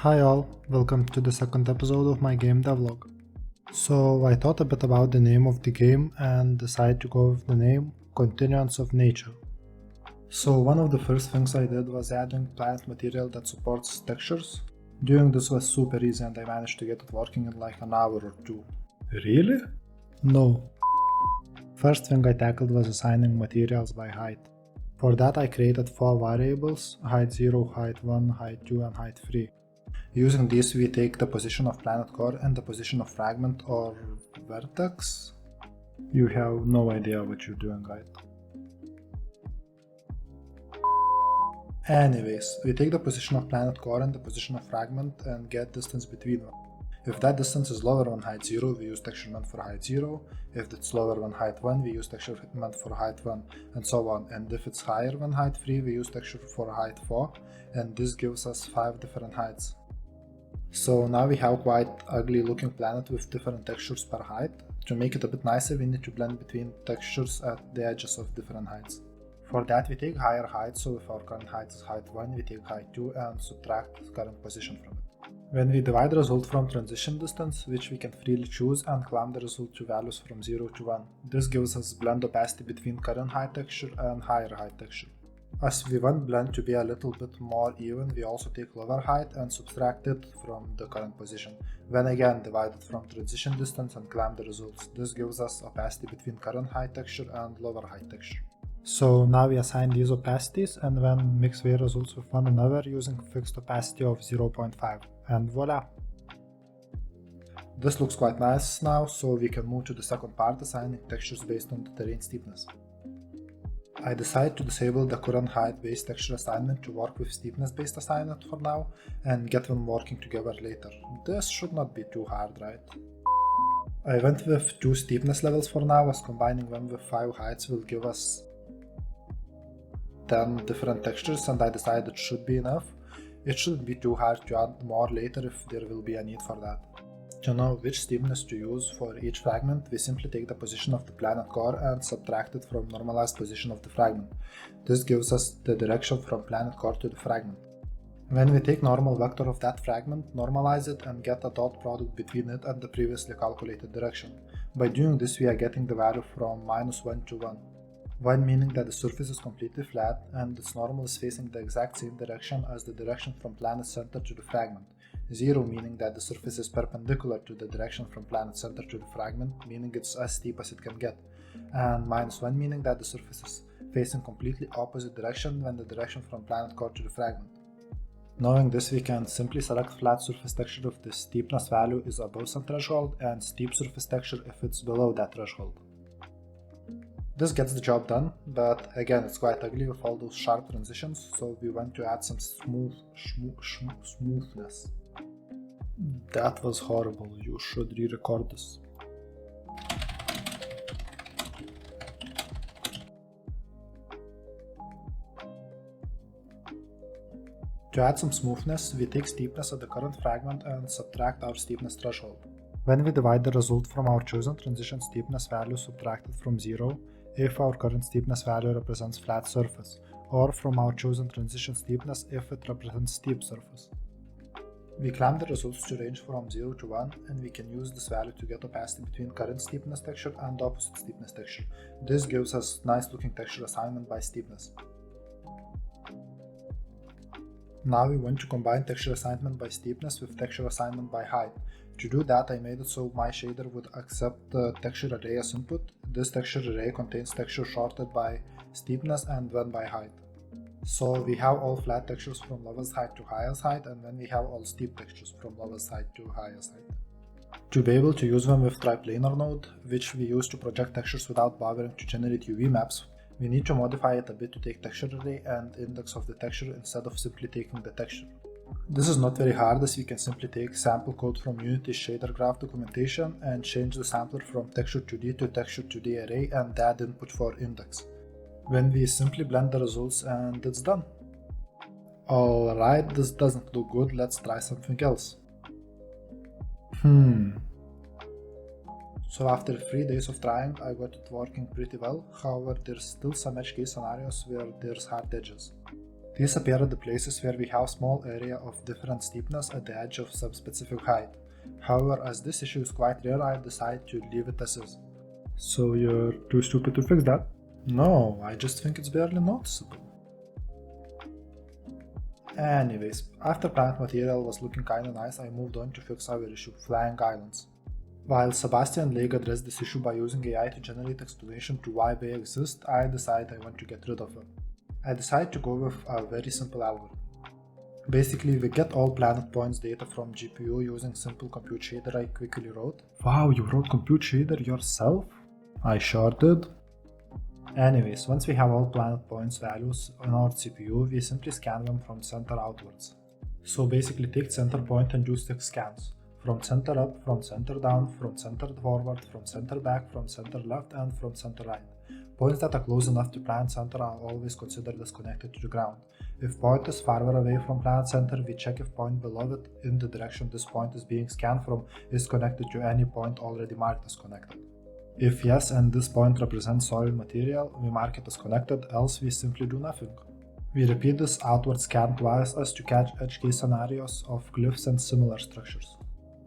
Hi all, welcome to the second episode of my game Devlog. So I thought a bit about the name of the game and decided to go with the name Continuance of Nature. So one of the first things I did was adding plant material that supports textures. Doing this was super easy and I managed to get it working in like an hour or two. Really? No. First thing I tackled was assigning materials by height. For that I created 4 variables, height 0, height 1, height 2 and height 3. Using these we take the position of planet core and the position of fragment or vertex. You have no idea what you're doing, right? Anyways, we take the position of planet core and the position of fragment and get distance between them. If that distance is lower than height 0, we use texture meant for height 0. If it's lower than height 1, we use texture meant for height 1, and so on. And if it's higher than height 3, we use texture for height 4, and this gives us 5 different heights. So now we have quite ugly looking planet with different textures per height. To make it a bit nicer, we need to blend between textures at the edges of different heights. For that we take higher height, so if our current height is height 1, we take height 2 and subtract current position from it. When we divide the result from transition distance, which we can freely choose, and clamp the result to values from 0 to 1, this gives us blend opacity between current height texture and higher height texture. As we want blend to be a little bit more even, we also take lower height and subtract it from the current position. Then again divide it from transition distance and clamp the results. This gives us opacity between current height texture and lower height texture. So now we assign these opacities and then mix their results with one another using fixed opacity of 0.5, and voila! This looks quite nice now, so we can move to the second part, assigning textures based on the terrain steepness. I decided to disable the current height based texture assignment to work with steepness based assignment for now and get them working together later. This should not be too hard, right? I went with 2 steepness levels for now, as combining them with 5 heights will give us 10 different textures, and I decided it should be enough. It shouldn't be too hard to add more later if there will be a need for that. To know which steepness to use for each fragment, we simply take the position of the planet core and subtract it from normalized position of the fragment. This gives us the direction from planet core to the fragment. When we take normal vector of that fragment, normalize it and get a dot product between it and the previously calculated direction. By doing this we are getting the value from -1 to 1. 1 meaning that the surface is completely flat and its normal is facing the exact same direction as the direction from planet center to the fragment. 0 meaning that the surface is perpendicular to the direction from planet center to the fragment, meaning it's as steep as it can get. And -1 meaning that the surface is facing completely opposite direction than the direction from planet core to the fragment. Knowing this, we can simply select flat surface texture if the steepness value is above some threshold and steep surface texture if it's below that threshold. This gets the job done, but again it's quite ugly with all those sharp transitions, so we want to add some smoothness. That was horrible, you should re-record this. To add some smoothness, we take steepness of the current fragment and subtract our steepness threshold. When we divide the result from our chosen transition steepness value subtracted from 0, if our current steepness value represents flat surface, or from our chosen transition steepness if it represents steep surface. We clamp the results to range from 0 to 1, and we can use this value to get opacity between current steepness texture and opposite steepness texture. This gives us nice looking texture assignment by steepness. Now we want to combine texture assignment by steepness with texture assignment by height. To do that, I made it so my shader would accept the texture array as input. This texture array contains texture sorted by steepness and then by height. So we have all flat textures from lowest height to highest height, and then we have all steep textures from lowest height to highest height. To be able to use them with triplanar node, which we use to project textures without bothering to generate UV maps, we need to modify it a bit to take texture array and index of the texture instead of simply taking the texture. This is not very hard, as we can simply take sample code from Unity shader graph documentation and change the sampler from texture 2D to texture 2D array and add input for index. Then we simply blend the results and it's done. Alright, this doesn't look good, let's try something else. So after 3 days of trying, I got it working pretty well. However, there's still some edge case scenarios where there's hard edges. These appear at the places where we have small area of different steepness at the edge of subspecific height. However, as this issue is quite rare, I decide to leave it as is. So you're too stupid to fix that? No, I just think it's barely noticeable. Anyways, after planet material was looking kinda nice, I moved on to fix our issue, flying islands. While Sabastian and Lague addressed this issue by using AI to generate explanation to why they exist, I decided I want to get rid of it. I decided to go with a very simple algorithm. Basically, we get all planet points data from GPU using simple compute shader I quickly wrote. Wow, you wrote compute shader yourself? I sure did. Anyways, once we have all planet points values on our CPU, we simply scan them from center outwards. So basically take center point and do 6 scans. From center up, from center down, from center forward, from center back, from center left, and from center right. Points that are close enough to planet center are always considered as connected to the ground. If point is farther away from planet center, we check if point below it in the direction this point is being scanned from is connected to any point already marked as connected. If yes, and this point represents solid material, we mark it as connected, else we simply do nothing. We repeat this outward scan twice as to catch edge case scenarios of glyphs and similar structures.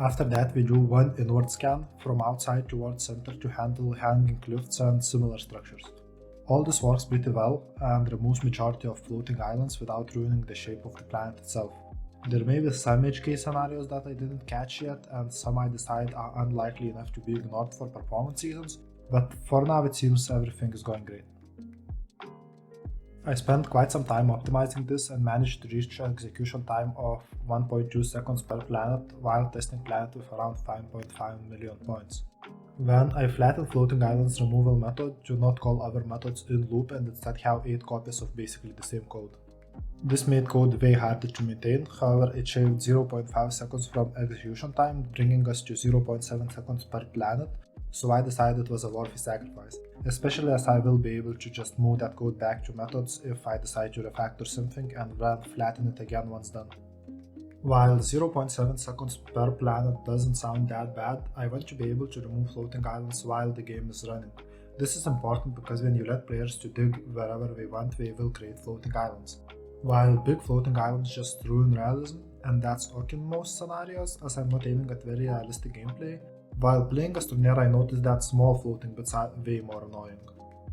After that, we do one inward scan from outside towards center to handle hanging cliffs and similar structures. All this works pretty well and removes majority of floating islands without ruining the shape of the planet itself. There may be some edge case scenarios that I didn't catch yet, and some I decide are unlikely enough to be ignored for performance reasons, but for now it seems everything is going great. I spent quite some time optimizing this and managed to reach an execution time of 1.2 seconds per planet while testing planet with around 5.5 million points. When I flatten floating islands removal method, do not call other methods in loop and instead have 8 copies of basically the same code. This made code way harder to maintain, however it shaved 0.5 seconds from execution time, bringing us to 0.7 seconds per planet, so I decided it was a worthy sacrifice, especially as I will be able to just move that code back to methods if I decide to refactor something and then flatten it again once done. While 0.7 seconds per planet doesn't sound that bad, I want to be able to remove floating islands while the game is running. This is important because when you let players to dig wherever they want, they will create floating islands. While big floating islands just ruin realism, and that's okay in most scenarios as I'm not aiming at very realistic gameplay, while playing Astroneer I noticed that small floating bits are way more annoying.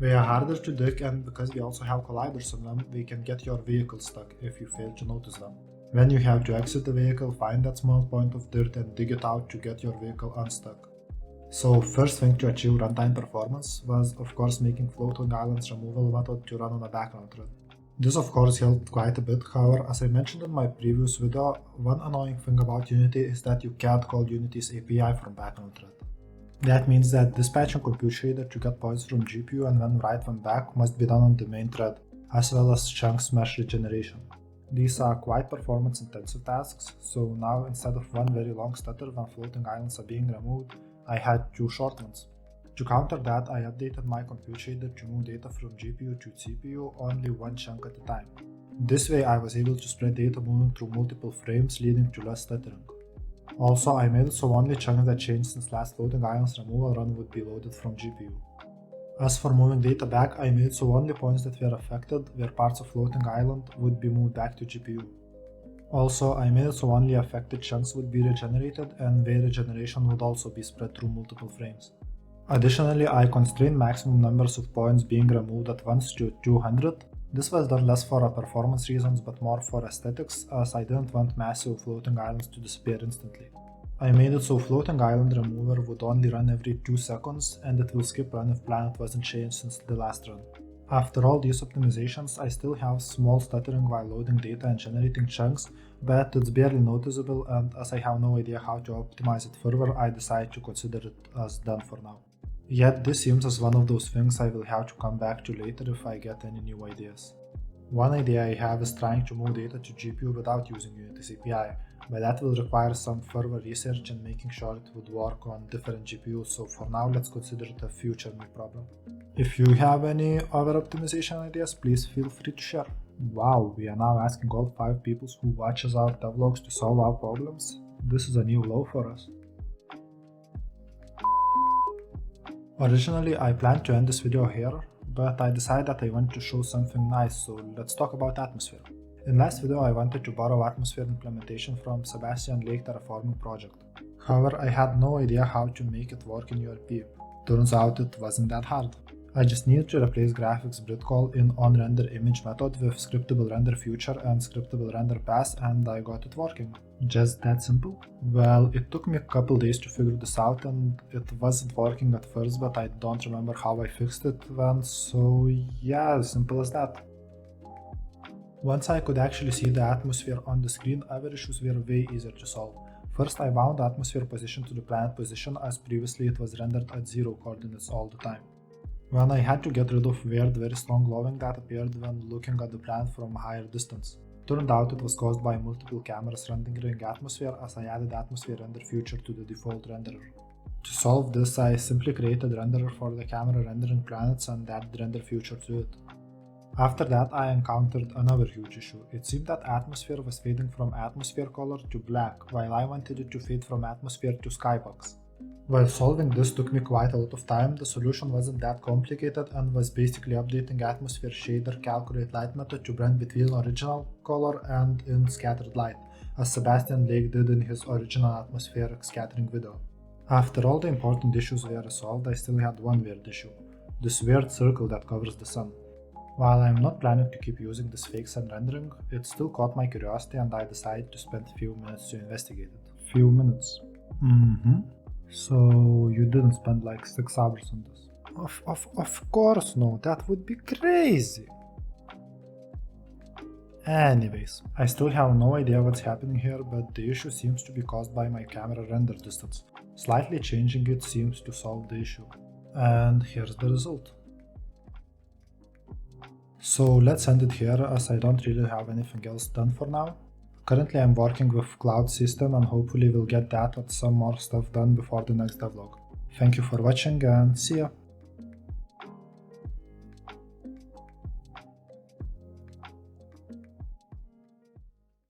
They are harder to dig, and because we also have colliders on them, they can get your vehicle stuck if you fail to notice them. When you have to exit the vehicle, find that small point of dirt and dig it out to get your vehicle unstuck. So first thing to achieve runtime performance was of course making floating islands removal method to run on a background thread. This of course helped quite a bit, however, as I mentioned in my previous video, one annoying thing about Unity is that you can't call Unity's API from background thread. That means that dispatching compute shader to get points from GPU and then write them back must be done on the main thread, as well as chunk smash regeneration. These are quite performance intensive tasks, so now instead of one very long stutter when floating islands are being removed, I had 2 short ones. To counter that, I updated my compute shader to move data from GPU to CPU only one chunk at a time. This way I was able to spread data moving through multiple frames, leading to less stuttering. Also, I made it so only chunks that changed since last floating islands removal run would be loaded from GPU. As for moving data back, I made so only points that were affected, where parts of floating island would be moved back to GPU. Also, I made it so only affected chunks would be regenerated and their regeneration would also be spread through multiple frames. Additionally, I constrained maximum numbers of points being removed at once to 200. This was done less for performance reasons but more for aesthetics, as I didn't want massive floating islands to disappear instantly. I made it so floating island remover would only run every 2 seconds and it will skip run if planet wasn't changed since the last run. After all these optimizations, I still have small stuttering while loading data and generating chunks, but it's barely noticeable, and as I have no idea how to optimize it further, I decided to consider it as done for now. Yet this seems as one of those things I will have to come back to later if I get any new ideas. One idea I have is trying to move data to GPU without using Unity's API, but that will require some further research and making sure it would work on different GPUs, so for now let's consider it a future me problem. If you have any other optimization ideas, please feel free to share. Wow, we are now asking all 5 people who watches our devlogs to solve our problems? This is a new low for us. Originally I planned to end this video here, but I decided that I want to show something nice, so let's talk about atmosphere. In last video I wanted to borrow atmosphere implementation from Sabastian Lague terraforming project. However, I had no idea how to make it work in URP. Turns out it wasn't that hard. I just needed to replace graphics breadcall in onRenderImage method with scriptable render future and scriptable render pass, and I got it working. Just that simple? Well, it took me a couple days to figure this out, and it wasn't working at first, but I don't remember how I fixed it then, so yeah, simple as that. Once I could actually see the atmosphere on the screen, other issues were way easier to solve. First, I bound the atmosphere position to the planet position, as previously it was rendered at 0 coordinates all the time. Then I had to get rid of weird, very strong glowing that appeared when looking at the planet from a higher distance. Turned out it was caused by multiple cameras rendering atmosphere, as I added atmosphere render future to the default renderer. To solve this, I simply created a renderer for the camera rendering planets and added render future to it. After that, I encountered another huge issue. It seemed that atmosphere was fading from atmosphere color to black, while I wanted it to fade from atmosphere to skybox. While solving this took me quite a lot of time, the solution wasn't that complicated and was basically updating atmosphere shader calculate light method to blend between original color and in scattered light, as Sabastian Lague did in his original atmospheric scattering video. After all the important issues were resolved, I still had one weird issue: this weird circle that covers the sun. While I'm not planning to keep using this fake sun rendering, it still caught my curiosity and I decided to spend a few minutes to investigate it. Few minutes? So you didn't spend like 6 hours on this? Of course no, that would be crazy! Anyways, I still have no idea what's happening here, but the issue seems to be caused by my camera render distance. Slightly changing it seems to solve the issue. And here's the result. So let's end it here, as I don't really have anything else done for now. Currently I'm working with cloud system and hopefully we'll get that and some more stuff done before the next devlog. Thank you for watching and see ya!